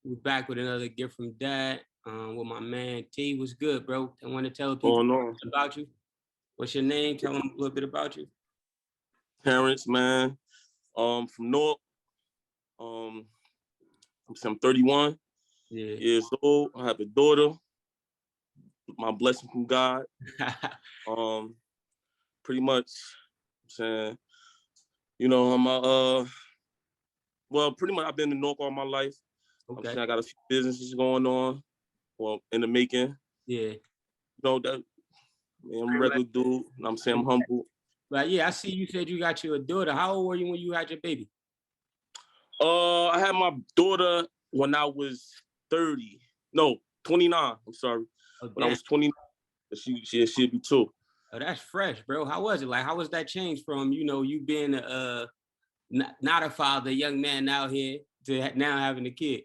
We're back with another gift from Dad. With my man T. What's good, bro? I want to tell Oh people no, about you. What's your name? Tell them a little bit about you. Terrence, man. From North. I'm 31 years old. I have a daughter. My blessing from God. Pretty much. I'm saying, well, pretty much I've been in North all my life. Okay. I'm saying I got a few businesses going on, well, in the making. Yeah. That. Man, I'm a regular dude. I'm saying I'm humble. But yeah, I see you said you got you a daughter. How old were you when you had your baby? I had my daughter when I was 29. I'm sorry. Oh, when I was 29, she'd be 2. Oh, that's fresh, bro. How was it? Like, how was that change from, you being not a father, young man out here to now having a kid?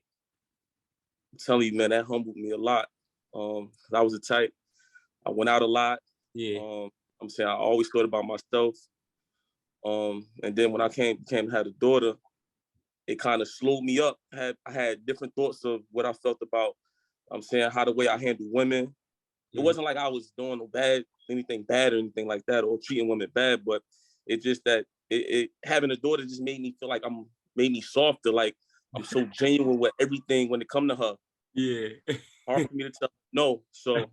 I'm telling you, man, that humbled me a lot. I was the type, I went out a lot. Yeah. I'm saying I always thought about myself. And then when I came had a daughter, it kind of slowed me up. I had different thoughts of what I felt about, I'm saying, how the way I handle women. It wasn't like I was doing anything bad or anything like that, or treating women bad, but it's just that having a daughter just made me feel like made me softer. Like I'm so genuine with everything when it come to her. Yeah. Hard for me to tell no. So,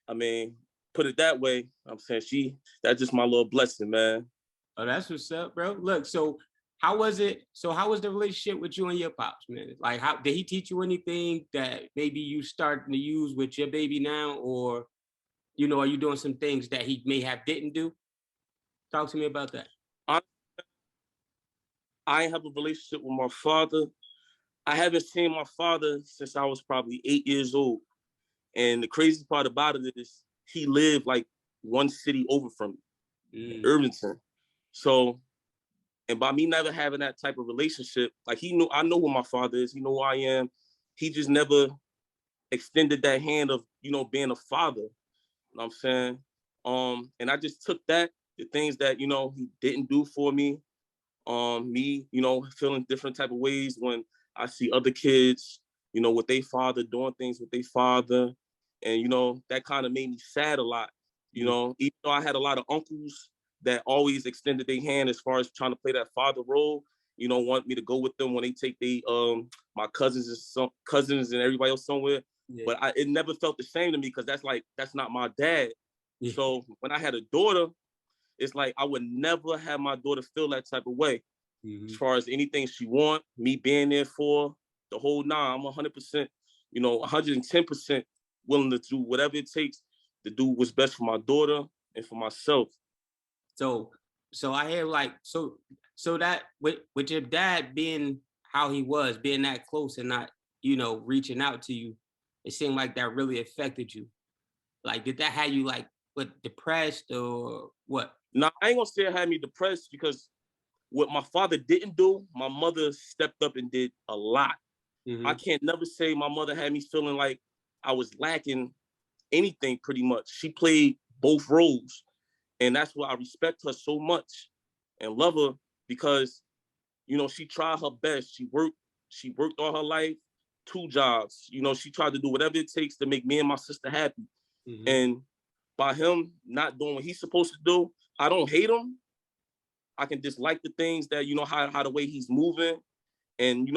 I mean, put it that way, I'm saying that's just my little blessing, man. Oh, that's what's up, bro. Look, so how was the relationship with you and your pops, man? Like, how did he teach you anything that maybe you starting to use with your baby now, or are you doing some things that he may have didn't do? Talk to me about that. I have a relationship with my father. I haven't seen my father since I was probably 8 years old. And the crazy part about it is he lived like one city over from me, Irvington. So, and by me never having that type of relationship, like I know who my father is, he know who I am. He just never extended that hand of, being a father. You know what I'm saying? And I just took the things that, he didn't do for me. Me, feeling different type of ways when I see other kids, with their father, doing things with their father. And, that kind of made me sad a lot. Even though I had a lot of uncles that always extended their hand as far as trying to play that father role, want me to go with them when they take my cousins and everybody else somewhere. Yeah. But it never felt the same to me because that's not my dad. Yeah. So when I had a daughter, it's like I would never have my daughter feel that type of way. As far as anything she want, me being there for the whole 9, I'm 100%, 110% willing to do whatever it takes to do what's best for my daughter and for myself. So I hear so that with your dad being how he was, being that close and not, reaching out to you, it seemed like that really affected you. Like, did that have you depressed or what? No, I ain't gonna say it had me depressed because what my father didn't do, my mother stepped up and did a lot. I can't never say my mother had me feeling like I was lacking anything pretty much. She played both roles. And that's why I respect her so much and love her because, she tried her best. She worked all her life, 2 jobs. She tried to do whatever it takes to make me and my sister happy. And by him not doing what he's supposed to do, I don't hate him. I can dislike the things that, how the way he's moving. And,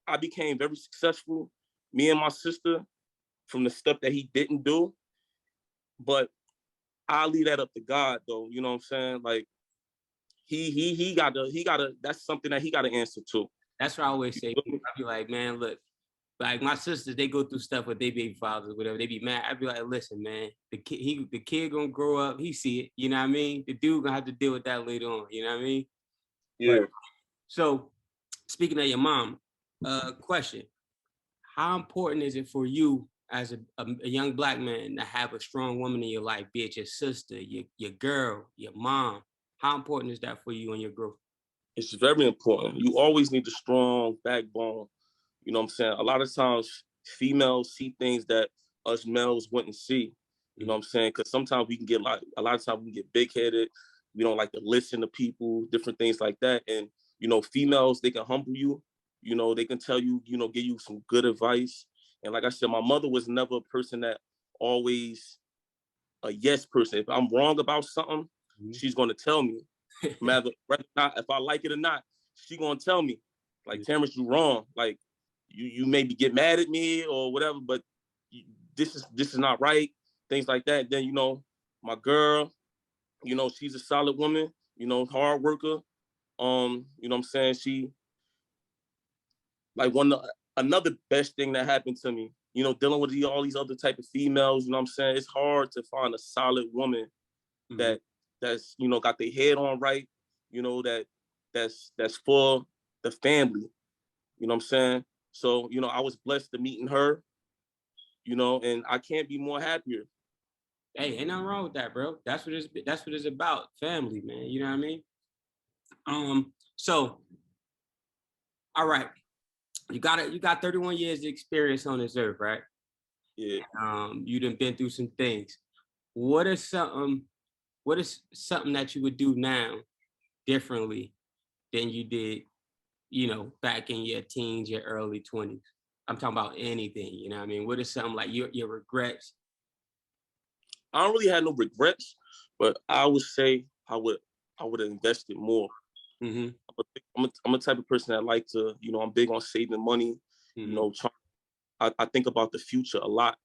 I became very successful, me and my sister, from the stuff that he didn't do. But I'll leave that up to God, though. You know what I'm saying? Like, he gotta, that's something that he gotta answer to. That's what I always say. I'd be like, man, look, like my sisters, they go through stuff with their baby fathers, whatever. They be mad. I'd be like, listen, man, the kid gonna grow up. He see it. You know what I mean? The dude gonna have to deal with that later on. You know what I mean? Yeah. But, so, speaking of your mom, question: how important is it for you as a young Black man to have a strong woman in your life, be it your sister, your girl, your mom? How important is that for you and your growth? It's very important. You always need a strong backbone. You know what I'm saying? A lot of times females see things that us males wouldn't see. You know what I'm saying? Because sometimes we can get a lot of times we can get big-headed. We don't like to listen to people, different things like that. And, females, they can humble you. You know, they can tell you, you know, give you some good advice. And like I said, my mother was never a person that always a yes person. If I'm wrong about something, she's gonna tell me. Whether not, if I like it or not, she gonna tell me. Like, Terrence, you wrong. Like, you maybe get mad at me or whatever, but this is not right. Things like that. Then, you know, my girl, you know, she's a solid woman, you know, hard worker. You know what I'm saying? She like another best thing that happened to me, you know, dealing with all these other type of females, you know what I'm saying? It's hard to find a solid woman that's, you know, got their head on right, you know, that's for the family. You know what I'm saying? So, you know, I was blessed to meeting her, you know, and I can't be more happier. Hey, ain't nothing wrong with that, bro. That's what it's about. Family, man. You know what I mean? So all right. You got 31 years of experience on this earth, right? Yeah. You done been through some things. What is something that you would do now differently than you did, you know, back in your teens, your early 20s? I'm talking about anything, you know what I mean? What is something like your regrets? I don't really have no regrets, but I would say I would have invested more. Mm-hmm. I'm a type of person that like to, you know, I'm big on saving money. Mm-hmm. You know, I think about the future a lot.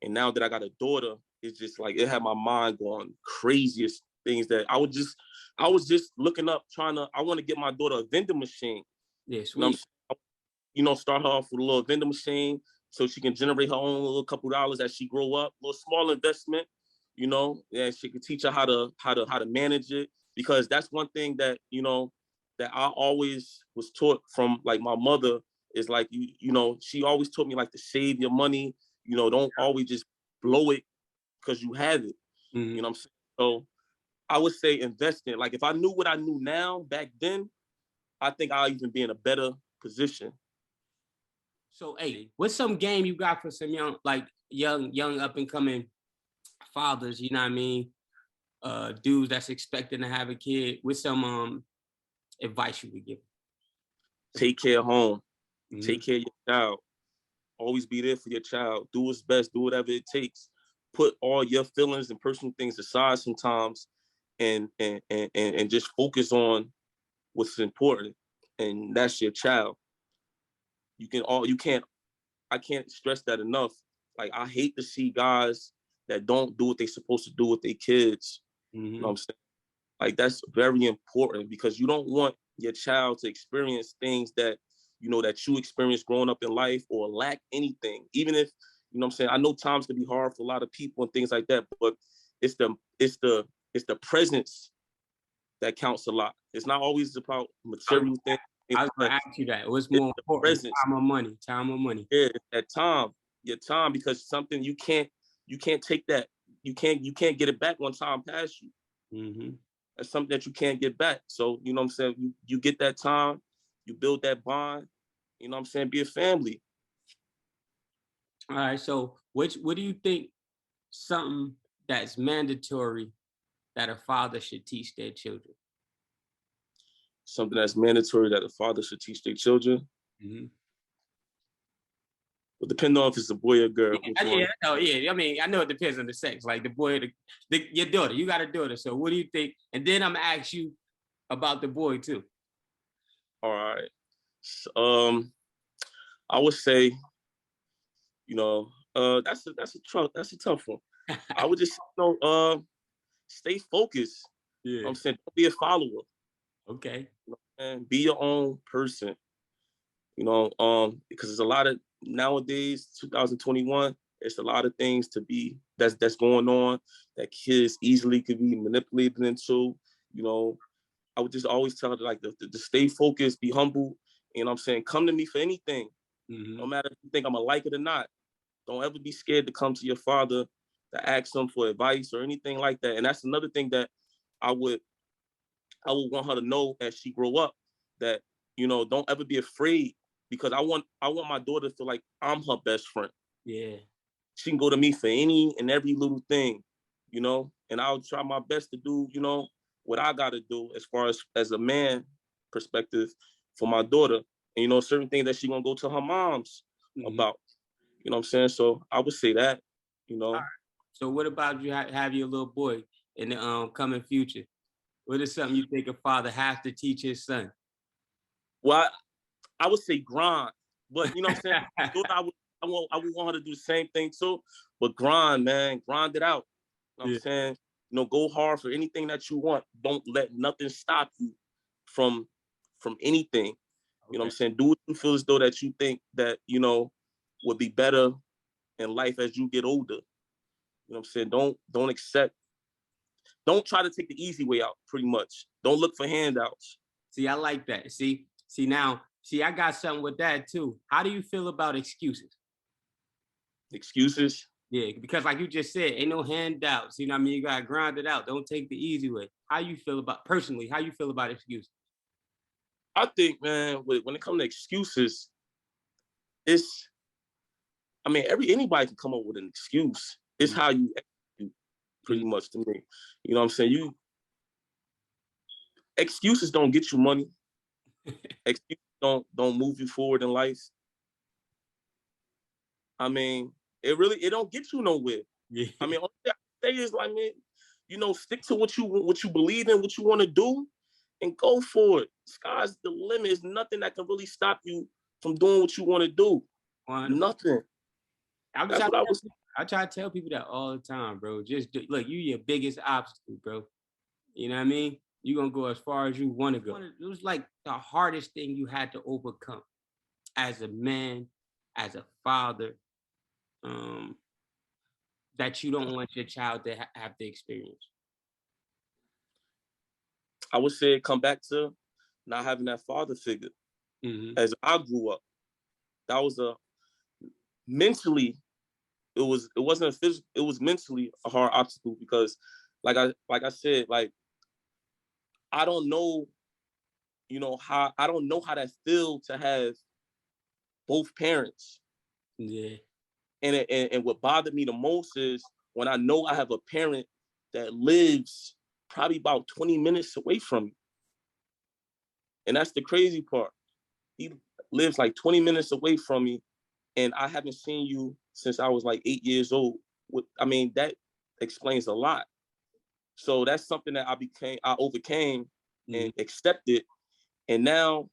And now that I got a daughter, it's just like it had my mind going craziest things that I was just looking up, I want to get my daughter a vending machine. Yeah, You know what I'm sweet. saying? You know, start her off with a little vending machine so she can generate her own little couple dollars as she grow up, a little small investment, you know, and she can teach her how to manage it. Because that's one thing that, you know, that I always was taught from like my mother is like, you know, she always taught me like to save your money, you know, don't always just blow it because you have it. Mm-hmm. You know what I'm saying? So I would say invest in. Like, if I knew what I knew now back then, I think I'll even be in a better position. So, hey, what's some game you got for some young up and coming fathers? You know what I mean? Dudes that's expecting to have a kid. With some advice you would give? Take care of home. Mm-hmm. Take care of your child. Always be there for your child. Do what's best. Do whatever it takes. Put all your feelings and personal things aside sometimes, and just focus on what's important, and that's your child. You can't. I can't stress that enough. Like, I hate to see guys that don't do what they're supposed to do with their kids. Mm-hmm. You know what I'm saying? Like, that's very important because you don't want your child to experience things that, you know, that you experienced growing up in life or lack anything. Even if, you know what I'm saying, I know times can be hard for a lot of people and things like that, but it's the presence that counts a lot. It's not always about material things. I was gonna ask you that. What's It's more the important? presence. Time or money? Time or money? Yeah, it's that time. Your time, because something you can't take that. You can't get it back one time past you. Mm-hmm. That's something that you can't get back. So, you know what I'm saying? You get that time, you build that bond, you know what I'm saying? Be a family. All right. So, what do you think? Something that's mandatory that a father should teach their children? Something that's mandatory that a father should teach their children. Mm-hmm. But depending on if it's a boy or girl, which one? Yeah, I know. Yeah, I mean, I know it depends on the sex. Like the boy, your daughter, you got a daughter. So, what do you think? And then I'm gonna ask you about the boy too. All right. I would say, you know, that's a tough one. I would just, you know, stay focused. You know Yeah. what I'm saying, don't be a follower. Okay. You know, and be your own person. You know, because there's a lot of nowadays, 2021, it's a lot of things that's going on that kids easily could be manipulated into. You know, I would just always tell her like to stay focused, be humble. You know what I'm saying? Come to me for anything. Mm-hmm. No matter if you think I'm gonna like it or not. Don't ever be scared to come to your father to ask him for advice or anything like that. And that's another thing that I would want her to know as she grow up, that, you know, don't ever be afraid, because I want my daughter to feel like I'm her best friend. Yeah. She can go to me for any and every little thing, you know, and I'll try my best to do, you know, what I got to do as far as a man perspective for my daughter. And, you know, certain things that she gonna go to her mom's about. You know what I'm saying? So I would say that, you know. All right. So what about you have your little boy in the coming future? What is something you think a father has to teach his son? Well, I would say grind, but you know what I'm saying? I would want her to do the same thing too, but grind, man, grind it out. You know what I'm Yeah. saying? You know, go hard for anything that you want. Don't let nothing stop you from anything. You know what I'm saying? Do what you feel as though that you think that, you know, would be better in life as you get older. You know what I'm saying? Don't try to take the easy way out, pretty much. Don't look for handouts. See, I like that. See, I got something with that too. How do you feel about excuses? Excuses. Yeah, because like you just said, ain't no handouts. You know what I mean? You gotta grind it out. Don't take the easy way. How you feel about personally? How you feel about excuses? I think, man, when it comes to excuses, it's, I mean, anybody can come up with an excuse. It's how you execute, pretty much, to me. You know what I'm saying? Excuses don't get you money. Excuses don't move you forward in life. I mean, it don't get you nowhere. Yeah. I mean, all I say is, like, man, you know, stick to what you believe in, what you want to do, and go for it. Sky's the limit. There's nothing that can really stop you from doing what you want to do. Nothing. That's what I was. I try to tell people that all the time, bro. Look, you your biggest obstacle, bro. You know what I mean? You're gonna go as far as you want to go. It was like the hardest thing you had to overcome as a man, as a father, that you don't want your child to have the experience. I would say come back to not having that father figure. As I grew up, that was mentally, it wasn't a physical, it was mentally a hard obstacle, because like I said, like, I don't know, you know, I don't know how that feels to have both parents. Yeah. And what bothered me the most is when I know I have a parent that lives probably about 20 minutes away from me. And that's the crazy part. He lives like 20 minutes away from me, and I haven't seen you since I was like 8 years old. I mean, that explains a lot. So that's something that I overcame and accepted. And now,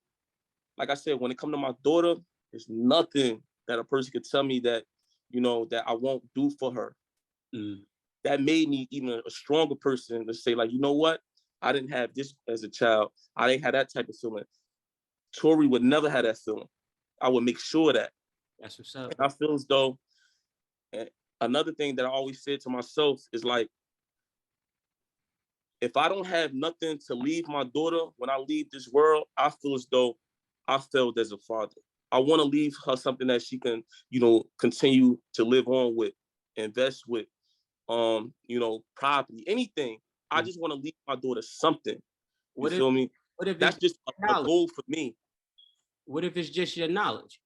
like I said, when it comes to my daughter, there's nothing that a person could tell me that, you know, that I won't do for her. That made me even a stronger person to say, like, you know what? I didn't have this as a child. I didn't have that type of feeling. Tori would never have that feeling. I would make sure that. That's what's up. And I feel as though, another thing that I always said to myself is, like, if I don't have nothing to leave my daughter when I leave this world, I feel as though I failed as a father. I want to leave her something that she can, you know, continue to live on with, invest with, you know, property, anything. I just want to leave my daughter something. You feel me? That's just a goal for me. What if it's just your knowledge?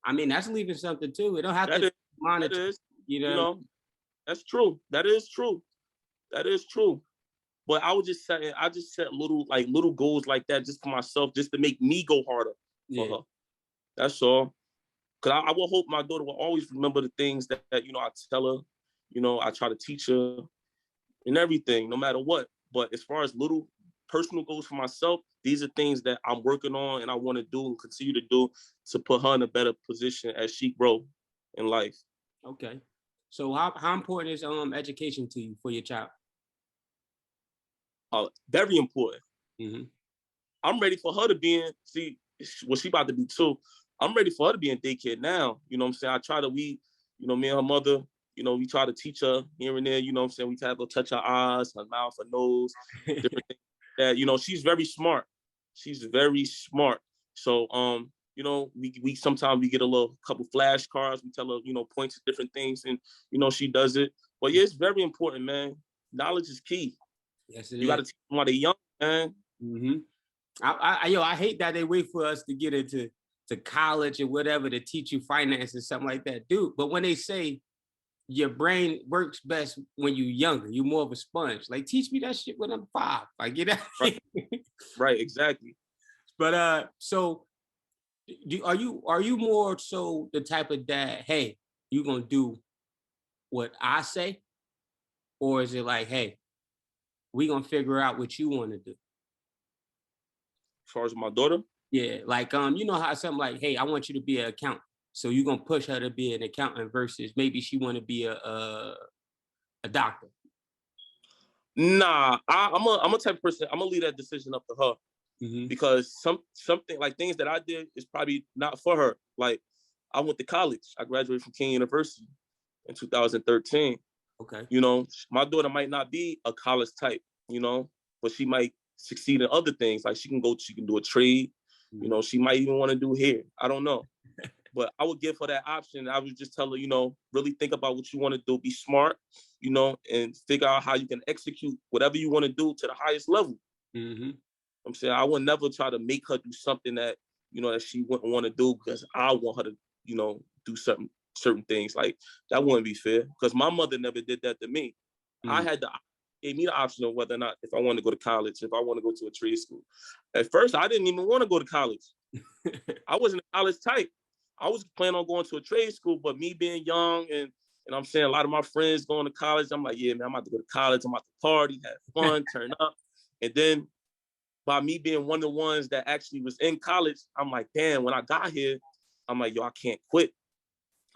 I mean, that's leaving something too. It don't have to monitor. You know, that's true. That is true. That is true. But I just set little goals like that just for myself, just to make me go harder for her. That's all. Because I will hope my daughter will always remember the things that, you know, I tell her, you know, I try to teach her and everything, no matter what. But as far as little personal goals for myself, these are things that I'm working on and I want to do and continue to do to put her in a better position as she grows in life. Okay. So how important is education to you for your child? Very important. I'm ready for her to be in, she about to be 2. I'm ready for her to be in daycare now. You know what I'm saying? I try to, you know, me and her mother, you know, we try to teach her here and there, you know what I'm saying? We try to go touch her eyes, her mouth, her nose, different things that, you know, she's very smart. She's very smart. So, you know, we sometimes we get a couple flashcards. We tell her, you know, points at different things, and, you know, she does it. But yeah, it's very important, man. Knowledge is key. Yes, it is. You got to teach them while they're young, man. I hate that they wait for us to get into college or whatever to teach you finance and something like that, dude. But when they say your brain works best when you're younger, you're more of a sponge. Like, teach me that shit when I'm 5. Like, you know. Right, exactly. But so Are you more so the type of dad, hey, you gonna do what I say? Or is it like, hey, we gonna figure out what you wanna do? As far as my daughter, Yeah, like you know how something like, hey, I want you to be an accountant. So you gonna push her to be an accountant versus maybe she wanna be a doctor. nah, I'm a type of person. I'm gonna leave that decision up to her Hmm. because something like things that I did is probably not for her. Like I went to college. I graduated from King University in 2013. Okay. You know, my daughter might not be a college type, you know, but she might succeed in other things. Like she can do a trade. You Mhm. know, she might even want to do hair. I don't know. But I would give her that option. I would just tell her, you know, really think about what you want to do, be smart, you know, and figure out how you can execute whatever you want to do to the highest level. Mhm. I'm saying I would never try to make her do something that, you know, that she wouldn't want to do because I want her to, you know, do certain things. Like that wouldn't be fair because my mother never did that to me. I Mm. had to gave me the option of whether or not if I want to go to college, if I want to go to a trade school. At first, I didn't even want to go to college. I wasn't a college type. I was planning on going to a trade school, but me being young and I'm saying a lot of my friends going to college, I'm like, yeah, man, I'm about to go to college. I'm about to party, have fun, turn up. And then by me being one of the ones that actually was in college, I'm like, damn, when I got here, I'm like, yo, I can't quit.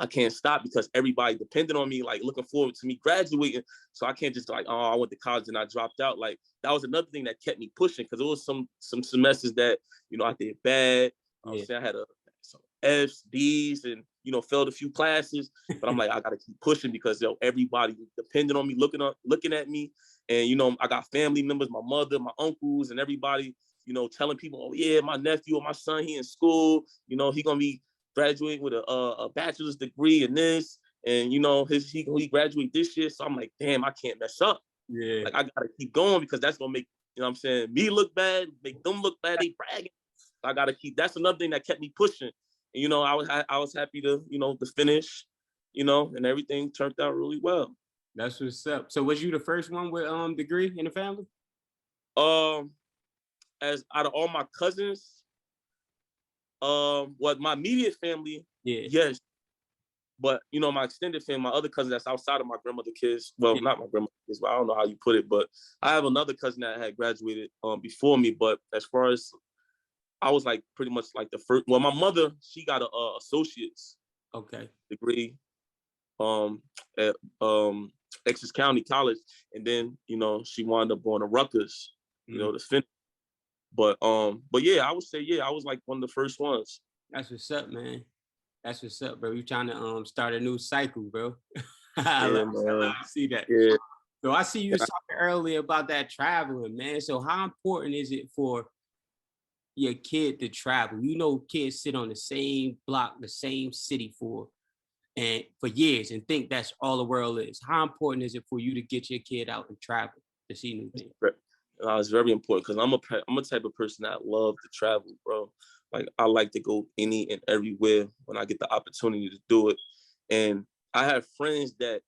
I can't stop because everybody depended on me, like looking forward to me graduating. So I can't just like, oh, I went to college and I dropped out. Like that was another thing that kept me pushing because it was some semesters that, you know, I did bad. I was Yeah. saying I had some F's, D's, and you know, failed a few classes. But I'm like, I gotta keep pushing because yo, everybody depended on me, looking at me. And you know, I got family members, my mother, my uncles, and everybody, you know, telling people, oh yeah, my nephew or my son, he in school, you know, he gonna be graduating with a bachelor's degree in this, and you know he graduate this year. So I'm like, damn, I can't mess up. Yeah. Like I gotta keep going because that's gonna make, you know what I'm saying, me look bad, make them look bad. They bragging. I gotta keep. That's another thing that kept me pushing. And you know, I was happy to, you know, to finish, you know, and everything turned out really well. That's what's up. So was you the first one with degree in the family? Um, as out of all my cousins, what my immediate family, Yeah. yes. But you know, my extended family, my other cousin that's outside of my grandmother kids. Well, Yeah. not my grandmother kids, but I don't know how you put it. But I have another cousin that had graduated before me. But as far as I was like pretty much like the first. Well, my mother, she got a associate's Okay. degree at Essex County College, and then you know she wound up going to Rutgers, you Mm. know, to finish. But yeah, I would say yeah, I was like one of the first ones. That's what's up, man. That's what's up, bro. You trying to start a new cycle, bro. I love, Yeah, I man. love to see that. Yeah. So I see you was talking earlier about that traveling, man. So how important is it for your kid to travel? You know, kids sit on the same block, the same city for years and think that's all the world is. How important is it for you to get your kid out and travel to see new things? It's very important because I'm a type of person that love to travel, bro. Like I like to go any and everywhere when I get the opportunity to do it. And I have friends that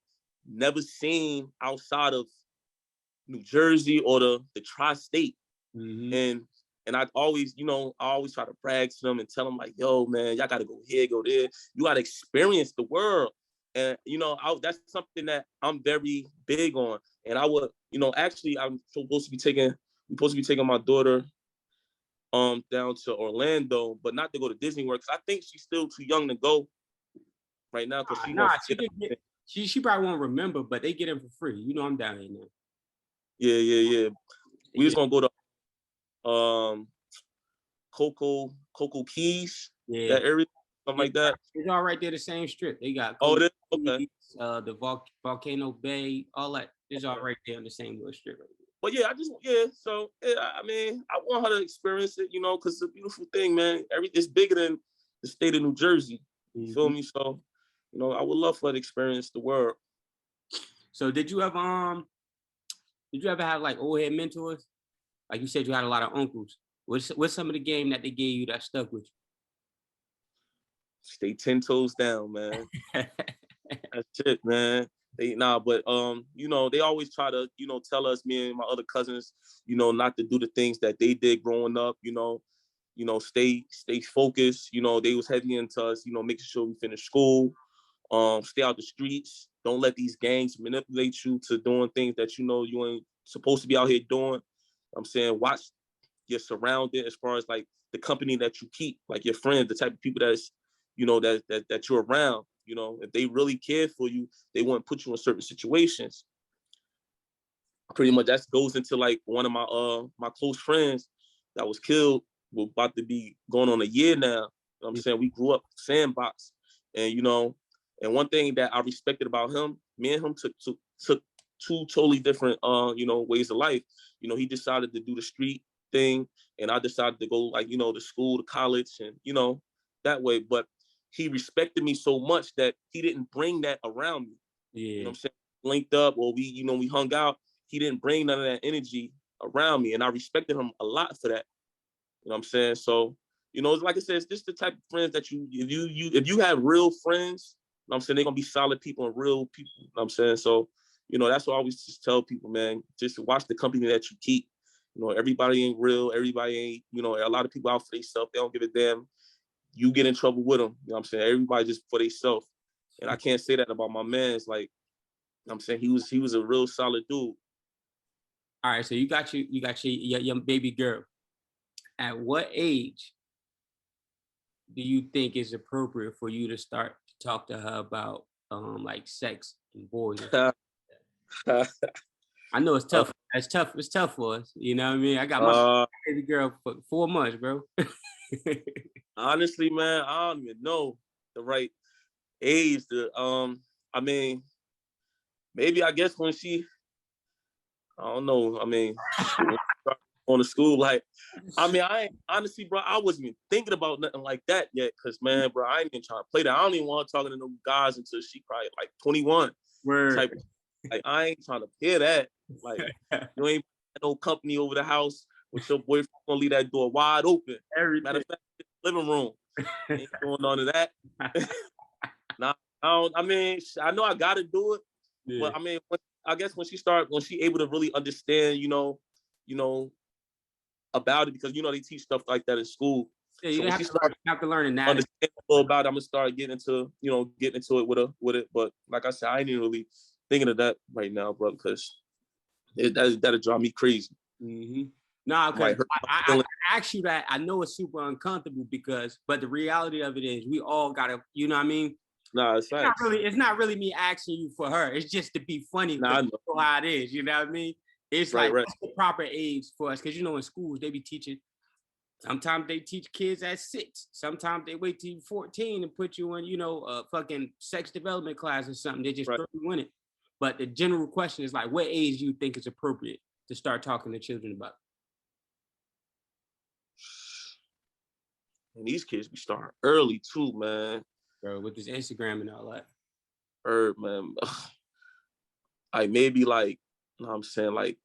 never seen outside of New Jersey or the tri-state. Hmm. And I always, you know, I always try to brag to them and tell them like, yo, man, y'all gotta go here, go there. You gotta experience the world. And you know, that's something that I'm very big on. And I would, you know, actually we're supposed to be taking my daughter down to Orlando, but not to go to Disney World because I think she's still too young to go right now because she Nah, won't she forget could get. everything. She probably won't remember, but they get them for free. You know, I'm down here now. Yeah, yeah, yeah. They We just get. gonna go to Cocoa Keys, Yeah, that area, something yeah. like that. It's all right there, the same strip. They got Oh, Cocoa it is? Okay. Keys, the Volcano Bay, all that. It's all right there on the same little strip. Right But yeah, so yeah, I mean, I want her to experience it, you know, because it's a beautiful thing, man. It's bigger than the state of New Jersey. You there. feel Hmm. me? So, you know, I would love for her to experience the world. So did you ever have like old head mentors? Like you said, you had a lot of uncles. What's some of the game that they gave you that stuck with Stay 10 toes down, man. you? That's it, man. But you know, they always try to, you know, tell us, me and my other cousins, you know, not to do the things that they did growing up, you know. stay focused. They was heavy into us, making sure we finish school, stay out the streets. Don't let these gangs manipulate you to doing things that you ain't supposed to be out here doing. I'm saying watch your surrounding as far as like the company that you keep, like your friends, the type of people that's, that you're around. If they really cared for you, they wouldn't put you in certain situations. Pretty much that goes into like one of my close friends that was killed. We're about to be going on a year now. You know what I'm saying? We grew up sandbox. And and one thing that I respected about him, me and him took two totally different ways of life. He decided to do the street thing, and I decided to go like, to school, to college, and that way. But he respected me so much that he didn't bring that around me. Yeah. You know what I'm saying? Linked up, or we hung out. He didn't bring none of that energy around me, and I respected him a lot for that. You know what I'm saying? So, like I said, it's just the type of friends that if you have real friends, you know what I'm saying, they're gonna be solid people and real people. You know what I'm saying? So, that's what I always just tell people, man. Just watch the company that you keep. Everybody ain't real. Everybody ain't, a lot of people out for themselves. They don't give a damn. You get in trouble with them. You know what I'm saying? Everybody just for themselves. And I can't say that about my man. It's like, I'm saying he was a real solid dude. All right, so you got your baby girl. At what age do you think is appropriate for you to start to talk to her about like sex and boys? I know it's tough. It's tough. It's tough for us. You know what I mean? I got my baby girl for 4 months, bro. Honestly, man, I don't even know the right age to I mean, maybe I guess when she, I don't know. I mean, on the school, like, I mean, I ain't, honestly, bro, I wasn't even thinking about nothing like that yet. Cause man, bro, I ain't even trying to play that. I don't even want to talk to no guys until she probably like 21. Word. Type, like, I ain't trying to hear that. Like, you ain't no company over the house with your boyfriend gonna leave that door wide open. Everything. Matter of fact, living room. Ain't doing none of that. Nah, I mean, I know I gotta do it, but I mean, I guess when she able to really understand, about it, because they teach stuff like that in school. Yeah, you so have to learn that. Understand a little about it, I'm gonna start getting into it with it. But like I said, I ain't even really thinking of that right now, bro, because that'll drive me crazy. Mm-hmm. Nah, because I ask you that. I know it's super uncomfortable but the reality of it is we all gotta, you know what I mean? Nah, it's not really me asking you for her. It's just to be funny. Nah, I know how it is, you know what I mean? It's right. What's the proper age for us? Because in schools they be teaching. Sometimes they teach kids at 6. Sometimes they wait till you're 14 and put you in, a fucking sex development class or something. They just throw you in it. But the general question is like, what age do you think is appropriate to start talking to children about? And these kids be starting early too, man. Bro, with this Instagram and all that. Man. Like maybe like, you know what I'm saying, like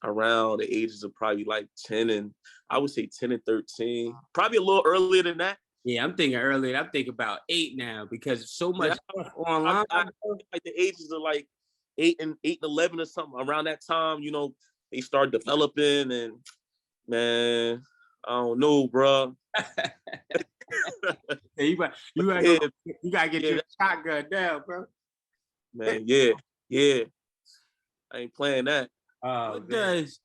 around the ages of probably like 10 and I would say 10 and 13. Probably a little earlier than that. Yeah, I'm thinking earlier. I'm thinking about 8 now because so much stuff online. I like the ages of like 8 and 11 or something. Around that time, they start developing, and man, I don't know, bro. Hey, you gotta get your shotgun down, bro. Man, yeah. I ain't playing that. What does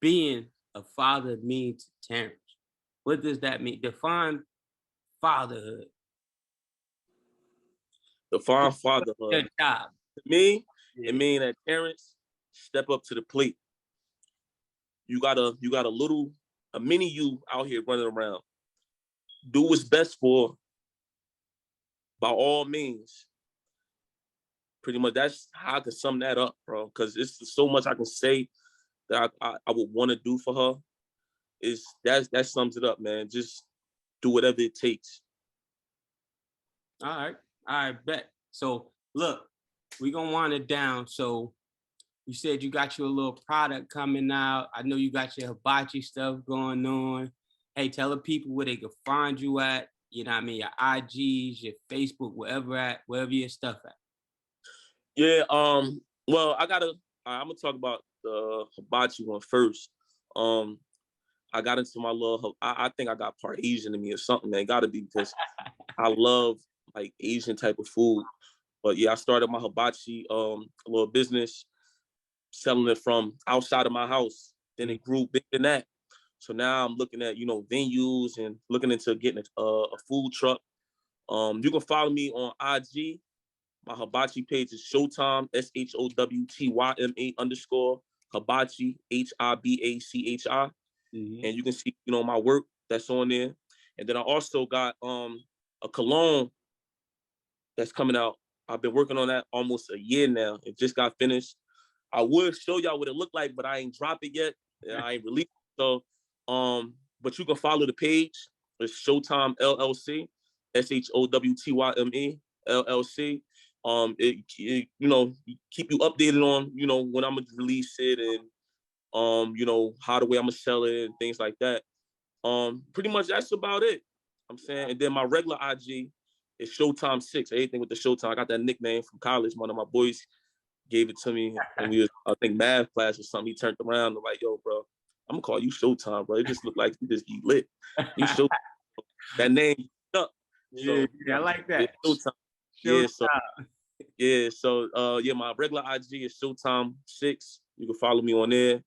being a father mean to Terrence? What does that mean? Define fatherhood. Define fatherhood. Good job. To me, it means that Terrence step up to the plate. You got a mini you out here running around. Do what's best for, by all means. Pretty much that's how I can sum that up, bro. Because it's so much I can say that I would want to do for her. That sums it up, man. Just do whatever it takes. All right, bet. So look, we're gonna wind it down. So you said you got your little product coming out. I know you got your hibachi stuff going on. Hey, tell the people where they can find you at. You know what I mean? Your IGs, your Facebook, wherever your stuff at. Yeah, well, I'm gonna talk about the hibachi one first. I got into my little, I think I got part Asian in me or something, man. Gotta be, because I love like Asian type of food. But yeah, I started my hibachi little business, selling it from outside of my house. Then it grew bigger than that. So now I'm looking at, you know, venues and looking into getting a food truck. You can follow me on IG. My hibachi page is Showtime, SHOWTYMA _ hibachi, HIBACHI. And you can see, you know, my work that's on there. And then I also got a cologne that's coming out. I've been working on that almost a year now. It just got finished. I would show y'all what it looked like, but I ain't dropped it yet. I ain't released it. So, but you can follow the page. It's Showtime LLC, SHOWTYME LLC. It you know, keep you updated on, you know, when I'm gonna release it and you know, how the way I'm gonna sell it and things like that. Pretty much that's about it. I'm saying, and then my regular IG is Showtime 6. Everything with the Showtime. I got that nickname from college. One of my boys gave it to me when we was, I think, math class or something. He turned around and like, yo, bro, I'm gonna call you Showtime, bro. It just looked like you just get lit. You show that name up. So, yeah, I like that. Showtime. Yeah, so yeah, my regular IG is Showtime 6. You can follow me on there.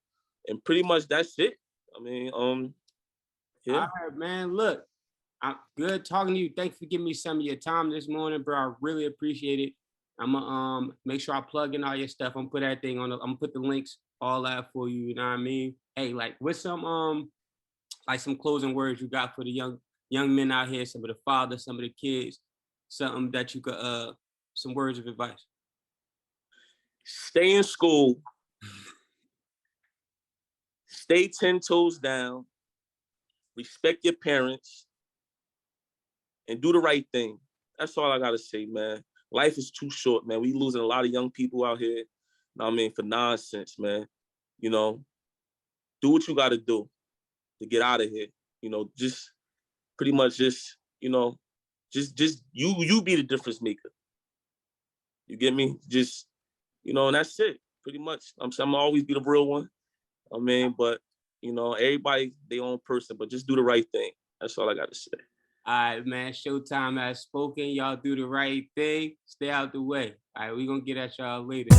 And pretty much that's it. I mean, yeah. All right, man. Look, I'm good talking to you. Thanks for giving me some of your time this morning, bro. I really appreciate it. I'm gonna make sure I plug in all your stuff. I'm gonna put everything on. I'm gonna put the links all out for you. You know what I mean? Hey, like with some like some closing words you got for the young men out here, some of the fathers, some of the kids, something that you could some words of advice. Stay in school. Stay 10 toes down. Respect your parents. And do the right thing. That's all I gotta say, man. Life is too short, man. We losing a lot of young people out here. I mean, for nonsense, man. You know, do what you gotta do to get out of here. You know, just pretty much just, you know, just you be the difference maker. You get me? Just, you know, and that's it. Pretty much. I'm gonna always be the real one. I mean, but you know, everybody their own person, but just do the right thing. That's all I gotta say. All right, man. Showtime has spoken. Y'all do the right thing. Stay out the way. All right, we're gonna get at y'all later.